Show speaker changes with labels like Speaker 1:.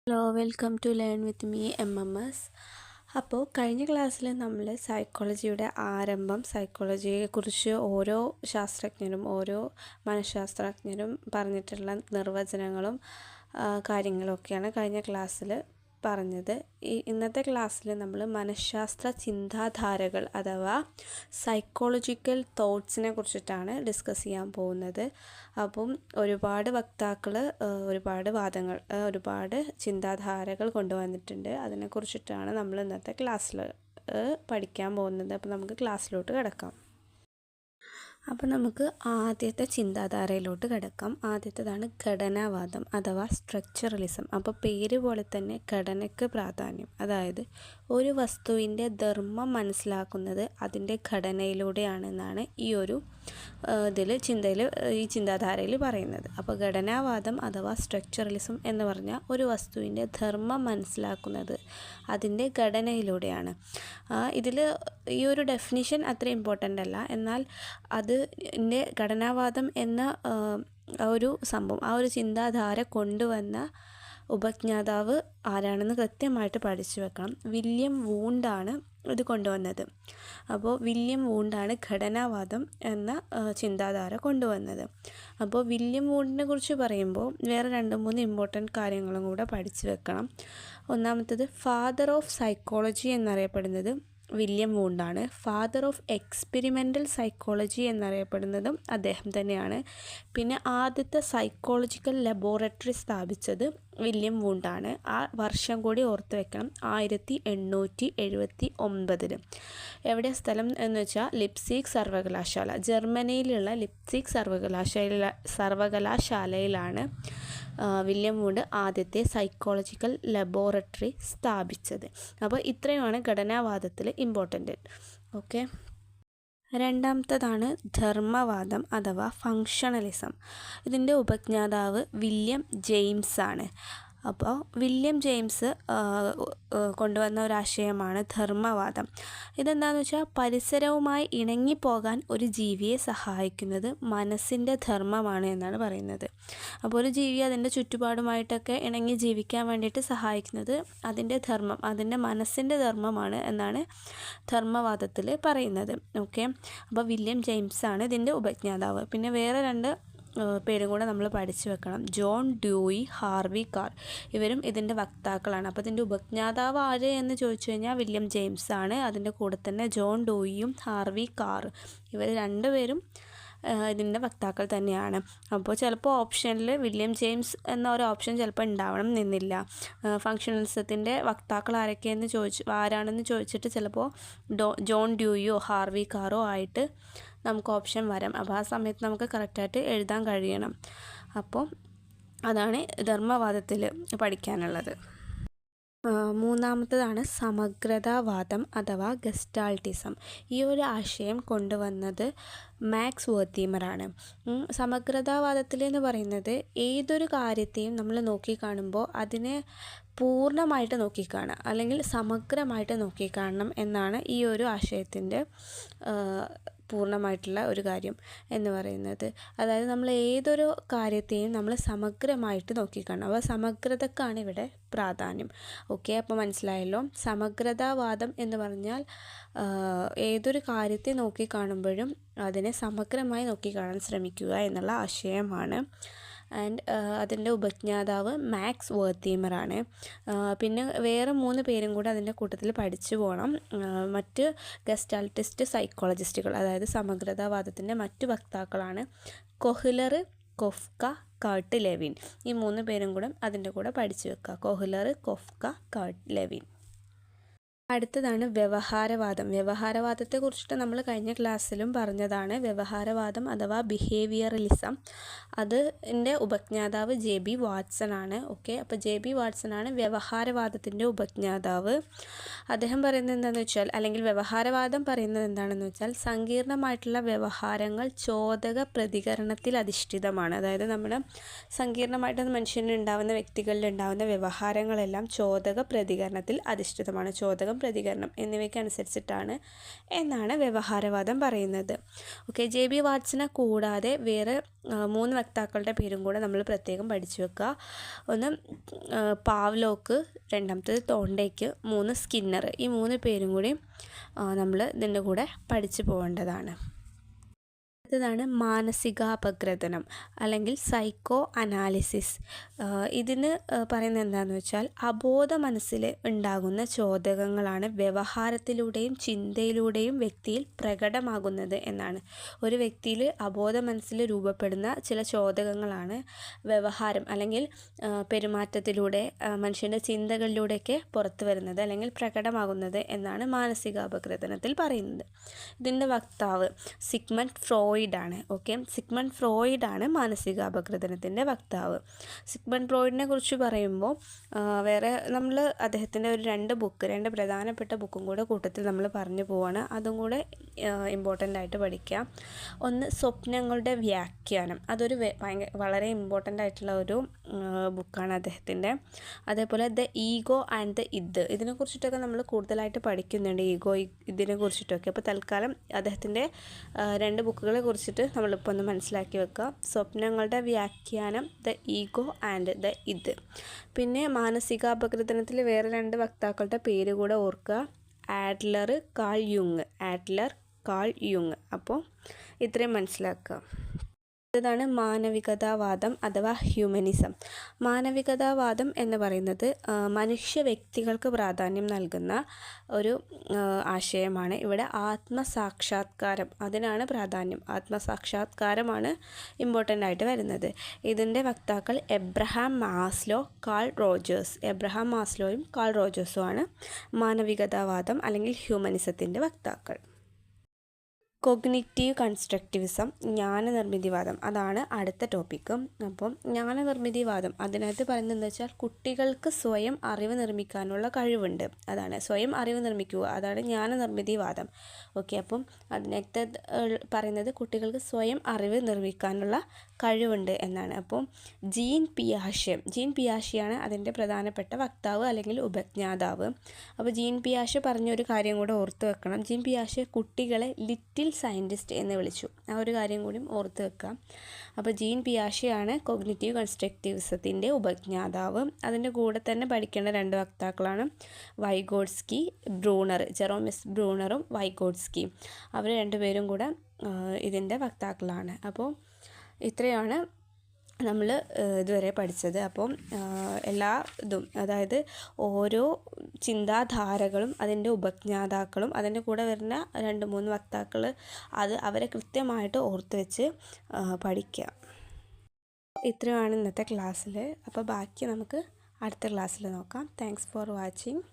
Speaker 1: Hello welcome to learn with me MMS. അപ്പോൾ കഴിഞ്ഞ ക്ലാസ്സിൽ നമ്മൾ സൈക്കോളജിയുടെ ആരംഭം, സൈക്കോളജിയെക്കുറിച്ച് ഓരോ ശാസ്ത്രജ്ഞരും ഓരോ മനഃശാസ്ത്രജ്ഞരും പറഞ്ഞിട്ടുള്ള നിർവചനങ്ങളും കാര്യങ്ങളൊക്കെയാണ് കഴിഞ്ഞ ക്ലാസ്സിൽ പറഞ്ഞത്. ഇന്നത്തെ ക്ലാസ്സിൽ നമ്മൾ മനഃശാസ്ത്ര ചിന്താധാരകൾ അഥവാ സൈക്കോളജിക്കൽ തോട്ട്സിനെ കുറിച്ചിട്ടാണ് ഡിസ്കസ് ചെയ്യാൻ പോകുന്നത്. അപ്പം ഒരുപാട് വക്താക്കൾ ഒരുപാട് വാദങ്ങൾ ഒരുപാട് ചിന്താധാരകൾ കൊണ്ടുവന്നിട്ടുണ്ട്. അതിനെക്കുറിച്ചിട്ടാണ് നമ്മൾ ഇന്നത്തെ ക്ലാസ്സിൽ പഠിക്കാൻ പോകുന്നത്. അപ്പോൾ നമുക്ക് ക്ലാസ്സിലോട്ട് കിടക്കാം. അപ്പോൾ നമുക്ക് ആദ്യത്തെ ചിന്താധാരയിലോട്ട് കിടക്കാം. ആദ്യത്തേതാണ് ഘടനാവാദം അഥവാ സ്ട്രക്ചറലിസം. അപ്പോൾ പേര് പോലെ തന്നെ ഘടനയ്ക്ക് പ്രാധാന്യം, അതായത് ഒരു വസ്തുവിൻ്റെ ധർമ്മം മനസ്സിലാക്കുന്നത് അതിൻ്റെ ഘടനയിലൂടെയാണെന്നാണ് ഈ ഒരു ഈ ചിന്താധാരയിൽ പറയുന്നത്. അപ്പോൾ ഘടനാവാദം അഥവാ സ്ട്രക്ചറലിസം എന്ന് പറഞ്ഞാൽ ഒരു വസ്തുവിൻ്റെ ധർമ്മം മനസ്സിലാക്കുന്നത് അതിൻ്റെ ഘടനയിലൂടെയാണ്. ഇതിൽ ഈ ഒരു ഡെഫിനിഷൻ അത്ര ഇമ്പോർട്ടൻ്റ് അല്ല, എന്നാൽ അതിൻ്റെ ഘടനാവാദം എന്ന ഒരു സംഭവം, ആ ഒരു ചിന്താധാര കൊണ്ടുവന്ന ഉപജ്ഞാതാവ് ആരാണെന്ന് കൃത്യമായിട്ട് പഠിച്ചു വെക്കണം. വില്യം വൂണ്ടാണ് ഇത് കൊണ്ടുവന്നത്. അപ്പോൾ വില്യം വൂണ്ടാണ് ഘടനാവാദം എന്ന ചിന്താധാര കൊണ്ടുവന്നത്. അപ്പോൾ വില്യം വൂണ്ടിനെ കുറിച്ച് പറയുമ്പോൾ വേറെ 2-3 ഇമ്പോർട്ടൻറ്റ് കാര്യങ്ങളും കൂടെ പഠിച്ചു വെക്കണം. ഒന്നാമത്തേത് ഫാദർ ഓഫ് സൈക്കോളജി എന്നറിയപ്പെടുന്നത് വില്യം വൂണ്ടാണ്. ഫാദർ ഓഫ് എക്സ്പെരിമെൻ്റൽ സൈക്കോളജി എന്നറിയപ്പെടുന്നതും അദ്ദേഹം തന്നെയാണ്. പിന്നെ ആദ്യത്തെ സൈക്കോളജിക്കൽ ലബോറട്ടറി സ്ഥാപിച്ചത് വില്യം വൂണ്ടാണ്. ആ വർഷം കൂടി ഓർത്ത് വെക്കണം, 1879. എവിടെ സ്ഥലം എന്ന് വെച്ചാൽ ലിപ്സിക് സർവകലാശാല, ജർമ്മനിയിലുള്ള ലിപ്സിക് സർവകലാശാലയിലാണ് വില്യം വൂണ്ട് ആദ്യത്തെ സൈക്കോളജിക്കൽ ലബോറട്ടറി സ്ഥാപിച്ചത്. അപ്പോൾ ഇത്രയുമാണ് ഘടനാവാദത്തിൽ ഇമ്പോർട്ടൻ്റ്. ഓക്കെ, രണ്ടാമത്തേതാണ് ധർമ്മവാദം അഥവാ ഫങ്ഷണലിസം. ഇതിൻ്റെ ഉപജ്ഞാതാവ് വില്യം ജെയിംസ് ആണ്. അപ്പോൾ വില്യം ജെയിംസ് കൊണ്ടുവന്ന ഒരാശയമാണ് ധർമ്മവാദം. ഇതെന്താണെന്ന് വെച്ചാൽ പരിസരവുമായി ഇണങ്ങിപ്പോകാൻ ഒരു ജീവിയെ സഹായിക്കുന്നത് മനസ്സിൻ്റെ ധർമ്മമാണ് എന്നാണ് പറയുന്നത്. അപ്പോൾ ഒരു ജീവി അതിൻ്റെ ചുറ്റുപാടുമായിട്ടൊക്കെ ഇണങ്ങി ജീവിക്കാൻ വേണ്ടിയിട്ട് സഹായിക്കുന്നത് അതിൻ്റെ ധർമ്മം, അതിൻ്റെ മനസ്സിൻ്റെ ധർമ്മമാണ് എന്നാണ് ധർമ്മവാദത്തിൽ പറയുന്നത്. ഓക്കെ, അപ്പോൾ വില്യം ജെയിംസ് ആണ് ഇതിൻ്റെ ഉപജ്ഞാതാവ്. പിന്നെ വേറെ 2 പേരും കൂടെ നമ്മൾ പഠിച്ചു വെക്കണം. ജോൺ ഡ്യൂയി, ഹാർവി കാർ, ഇവരും ഇതിൻ്റെ വക്താക്കളാണ്. അപ്പോൾ ഇതിൻ്റെ ഉപജ്ഞാതാവ് ആര് എന്ന് ചോദിച്ചു കഴിഞ്ഞാൽ വില്യം ജെയിംസ് ആണ്. അതിൻ്റെ കൂടെ തന്നെ ജോൺ ഡ്യൂയിയും ഹാർവി കാർ, ഇവർ 2 പേരും ഇതിൻ്റെ വക്താക്കൾ തന്നെയാണ്. അപ്പോൾ ചിലപ്പോൾ ഓപ്ഷനിൽ വില്യം ജെയിംസ് എന്ന ഒരു ഓപ്ഷൻ ചിലപ്പോൾ ഉണ്ടാവണം എന്നില്ല. ഫങ്ഷണലിസത്തിൻ്റെ വക്താക്കൾ ആരാണെന്ന് ചോദിച്ചിട്ട് ചിലപ്പോൾ ജോൺ ഡ്യൂയോ ഹാർവി കാറോ ആയിട്ട് നമുക്ക് ഓപ്ഷൻ വരാം. അപ്പോൾ ആ സമയത്ത് നമുക്ക് കറക്റ്റായിട്ട് എഴുതാൻ കഴിയണം. അപ്പോൾ അതാണ് ധർമ്മവാദത്തിൽ പഠിക്കാനുള്ളത്. മൂന്നാമത്തേതാണ് സമഗ്രതാവാദം അഥവാ ഗസ്റ്റാൾട്ടിസം. ഈ ഒരു ആശയം കൊണ്ടുവന്നത് മാക്സ് വേർത്തീമറാണ്. സമഗ്രതാവാദത്തിൽ എന്ന് പറയുന്നത് ഏതൊരു കാര്യത്തെയും നമ്മൾ നോക്കിക്കാണുമ്പോൾ അതിനെ പൂർണ്ണമായിട്ട് നോക്കിക്കാണുക അല്ലെങ്കിൽ സമഗ്രമായിട്ട് നോക്കിക്കാണണം എന്നാണ് ഈ ഒരു ആശയത്തിൻ്റെ പൂർണ്ണമായിട്ടുള്ള ഒരു കാര്യം എന്ന് പറയുന്നത്. അതായത് നമ്മൾ ഏതൊരു കാര്യത്തെയും നമ്മൾ സമഗ്രമായിട്ട് നോക്കിക്കാണണം. അപ്പോൾ സമഗ്രതക്കാണ് ഇവിടെ പ്രാധാന്യം. ഓക്കെ, അപ്പോൾ മനസ്സിലായല്ലോ. സമഗ്രതാവാദം എന്ന് പറഞ്ഞാൽ ഏതൊരു കാര്യത്തെ നോക്കിക്കാണുമ്പോഴും അതിനെ സമഗ്രമായി നോക്കിക്കാണാൻ ശ്രമിക്കുക എന്നുള്ള ആശയമാണ്. ആൻഡ് അതിൻ്റെ ഉപജ്ഞാതാവ് മാക്സ് വേർത്തീമറാണ്. പിന്നെ വേറെ 3 പേരും കൂടെ അതിൻ്റെ കൂട്ടത്തിൽ പഠിച്ചു പോകണം. മറ്റ് ഗസ്റ്റാൾട്ടിസ്റ്റ് സൈക്കോളജിസ്റ്റുകൾ, അതായത് സമഗ്രതാവാദത്തിൻ്റെ മറ്റു വക്താക്കളാണ് കൊഹ്ലർ, കൊഫ്ക, കർട്ട് ലെവിൻ. ഈ 3 പേരും കൂടെ അതിൻ്റെ കൂടെ പഠിച്ചു വെക്കുക. Köhler, കൊഫ്ക, Kurt Lewin. അടുത്തതാണ് വ്യവഹാരവാദം. വ്യവഹാരവാദത്തെക്കുറിച്ചിട്ട് നമ്മൾ കഴിഞ്ഞ ക്ലാസ്സിലും പറഞ്ഞതാണ്. വ്യവഹാരവാദം അഥവാ ബിഹേവിയറലിസം, അതിൻ്റെ ഉപജ്ഞാതാവ് JB വാട്സൺ ആണ്. ഓക്കെ, അപ്പോൾ JB വാട്സൺ ആണ് വ്യവഹാരവാദത്തിൻ്റെ ഉപജ്ഞാതാവ്. അദ്ദേഹം പറയുന്നത് എന്താണെന്ന് വെച്ചാൽ, അല്ലെങ്കിൽ വ്യവഹാരവാദം പറയുന്നത് എന്താണെന്ന് വെച്ചാൽ, സങ്കീർണമായിട്ടുള്ള വ്യവഹാരങ്ങൾ ചോദക പ്രതികരണത്തിൽ അധിഷ്ഠിതമാണ്. അതായത് നമ്മുടെ സങ്കീർണമായിട്ട് മനുഷ്യനുണ്ടാവുന്ന വ്യക്തികളിൽ ഉണ്ടാവുന്ന വ്യവഹാരങ്ങളെല്ലാം ചോദക പ്രതികരണത്തിൽ അധിഷ്ഠിതമാണ്. ചോദകം പ്രയോഗം, പ്രതികരണം എന്നിവയ്ക്കനുസരിച്ചിട്ടാണ് എന്നാണ് വ്യവഹാരവാദം പറയുന്നത്. ഓക്കെ, ജെ ബി വാട്സനെ കൂടാതെ വേറെ 3 വക്താക്കളുടെ പേരും കൂടെ നമ്മൾ പ്രത്യേകം പഠിച്ചു വെക്കുക. ഒന്ന് പാവ്ലോക്ക്, രണ്ടാമത്തേത് തോണ്ടേക്ക്, 3 സ്കിന്നർ. ഈ 3 പേരും കൂടി നമ്മൾ ഇതിൻ്റെ കൂടെ പഠിച്ചു പോകേണ്ടതാണ്. അടുത്തതാണ് മാനസികാപഗ്രഥനം അല്ലെങ്കിൽ സൈക്കോ അനാലിസിസ്. ഇതിന് പറയുന്നത് എന്താണെന്ന് വെച്ചാൽ അബോധ മനസ്സിൽ ഉണ്ടാകുന്ന ചോദകങ്ങളാണ് വ്യവഹാരത്തിലൂടെയും ചിന്തയിലൂടെയും വ്യക്തിയിൽ പ്രകടമാകുന്നത് എന്നാണ്. ഒരു വ്യക്തിയിൽ അബോധ മനസ്സിൽ രൂപപ്പെടുന്ന ചില ചോദകങ്ങളാണ് വ്യവഹാരം അല്ലെങ്കിൽ പെരുമാറ്റത്തിലൂടെ മനുഷ്യൻ്റെ ചിന്തകളിലൂടെയൊക്കെ പുറത്തു വരുന്നത് അല്ലെങ്കിൽ പ്രകടമാകുന്നത് എന്നാണ് മാനസികാപഗ്രഥനത്തിൽ പറയുന്നത്. ഇതിൻ്റെ വക്താവ് സിഗ്മണ്ട് ഫ്രോയിഡ് ആണ്. ഓക്കെ, സിഗ്മണ്ട് ഫ്രോയിഡ് ആണ് മാനസികാപഗ്രഥനത്തിൻ്റെ വക്താവ്. സിഗ്മണ്ട് ഫ്രോയിഡിനെ കുറിച്ച് പറയുമ്പോൾ വേറെ നമ്മൾ അദ്ദേഹത്തിൻ്റെ ഒരു 2 പ്രധാനപ്പെട്ട ബുക്കും കൂടെ കൂട്ടത്തിൽ നമ്മൾ പറഞ്ഞു പോവാണ്. അതും കൂടെ ഇമ്പോർട്ടൻ്റ് ആയിട്ട് പഠിക്കാം. ഒന്ന് സ്വപ്നങ്ങളുടെ വ്യാഖ്യാനം, അതൊരു വളരെ ഇമ്പോർട്ടൻ്റ് ആയിട്ടുള്ള ഒരു ബുക്കാണ് അദ്ദേഹത്തിൻ്റെ. അതേപോലെ ദ ഈഗോ ആൻഡ് ദ ഇത്, ഇതിനെക്കുറിച്ചിട്ടൊക്കെ നമ്മൾ കൂടുതലായിട്ട് പഠിക്കുന്നുണ്ട്, ഈഗോ ഇതിനെ കുറിച്ചിട്ടൊക്കെ. അപ്പോൾ തൽക്കാലം അദ്ദേഹത്തിൻ്റെ 2 ബുക്കുകളെ കുറിച്ചിട്ട് നമ്മളിപ്പോൾ ഒന്ന് മനസ്സിലാക്കി വെക്കുക. സ്വപ്നങ്ങളുടെ വ്യാഖ്യാനം, ദ ഈഗോ ആൻഡ് ദ ഇത്. പിന്നെ മാനസികാപഗ്രഥനത്തിൽ വേറെ 2 വക്താക്കളുടെ പേര് കൂടെ ഓർക്കുക, ആഡ്ലർ, കാൾ യുങ്. അപ്പോൾ ഇത്രയും മനസ്സിലാക്കുക. ഇതാണ് മാനവികതാവാദം അഥവാ ഹ്യൂമനിസം. മാനവികതാവാദം എന്ന് പറയുന്നത് മനുഷ്യ വ്യക്തികൾക്ക് പ്രാധാന്യം നൽകുന്ന ഒരു ആശയമാണ്. ഇവിടെ ആത്മസാക്ഷാത്കാരം, അതിനാണ് പ്രാധാന്യം. ആത്മസാക്ഷാത്കാരമാണ് ഇമ്പോർട്ടൻ്റ് ആയിട്ട് വരുന്നത്. ഇതിൻ്റെ വക്താക്കൾ എബ്രഹാം മാസ്ലോയും കാൾ റോജേഴ്സുമാണ് മാനവികതാവാദം അല്ലെങ്കിൽ ഹ്യൂമനിസത്തിൻ്റെ വക്താക്കൾ. കോഗ്നിറ്റീവ് കൺസ്ട്രക്റ്റിവിസം, ജ്ഞാനനിർമ്മിതിവാദം, അതാണ് അടുത്ത ടോപ്പിക്ക്. അപ്പം ജ്ഞാനനിർമ്മിതിവാദം അതിനകത്ത് പറയുന്നത് എന്താ വെച്ചാൽ കുട്ടികൾക്ക് സ്വയം അറിവ് നിർമ്മിക്കാനുള്ള കഴിവുണ്ട്, അതാണ് സ്വയം അറിവ് നിർമ്മിക്കുക, അതാണ് ജ്ഞാനനിർമ്മിതിവാദം. ഓക്കെ, അപ്പം അതിനകത്ത് പറയുന്നത് കുട്ടികൾക്ക് സ്വയം അറിവ് നിർമ്മിക്കാനുള്ള കഴിവുണ്ട് എന്നാണ്. അപ്പം ജീൻ പിയാഷെയാണ് അതിൻ്റെ പ്രധാനപ്പെട്ട വക്താവ് അല്ലെങ്കിൽ ഉപജ്ഞാതാവ്. അപ്പോൾ ജീൻ പിയാഷെ പറഞ്ഞൊരു കാര്യം കൂടെ ഓർത്ത് വെക്കണം. ജീൻ പിയാഷെ കുട്ടികളെ ലിറ്റിൽ സയൻറ്റിസ്റ്റ് എന്ന് വിളിച്ചു, ആ ഒരു കാര്യം കൂടി ഓർത്ത് വെക്കാം. അപ്പോൾ ജീൻ പിയാഷെയാണ് കോഗ്നിറ്റീവ് കൺസ്ട്രക്റ്റിവിസത്തിൻ്റെ ഉപജ്ഞാതാവ്. അതിൻ്റെ കൂടെ തന്നെ പഠിക്കേണ്ട 2 വക്താക്കളാണ് വൈഗോട്സ്കി, ജെറോം എസ് ബ്രൂണറും വൈഗോട്സ്കിയും. അവർ 2 പേരും കൂടെ ഇതിൻ്റെ വക്താക്കളാണ്. അപ്പോൾ ഇത്രയാണ് നമ്മൾ ഇതുവരെ പഠിച്ചത്. അപ്പം എല്ലാ ഇതും, അതായത് ഓരോ ചിന്താധാരകളും അതിൻ്റെ ഉപജ്ഞാതാക്കളും അതിൻ്റെ കൂടെ വരുന്ന 2-3 വക്താക്കൾ, അവരെ കൃത്യമായിട്ട് ഓർത്ത് വെച്ച് പഠിക്കുക. ഇത്രയാണ് ഇന്നത്തെ ക്ലാസ്സിൽ. അപ്പോൾ ബാക്കി നമുക്ക് അടുത്ത ക്ലാസ്സിൽ നോക്കാം. Thanks for watching.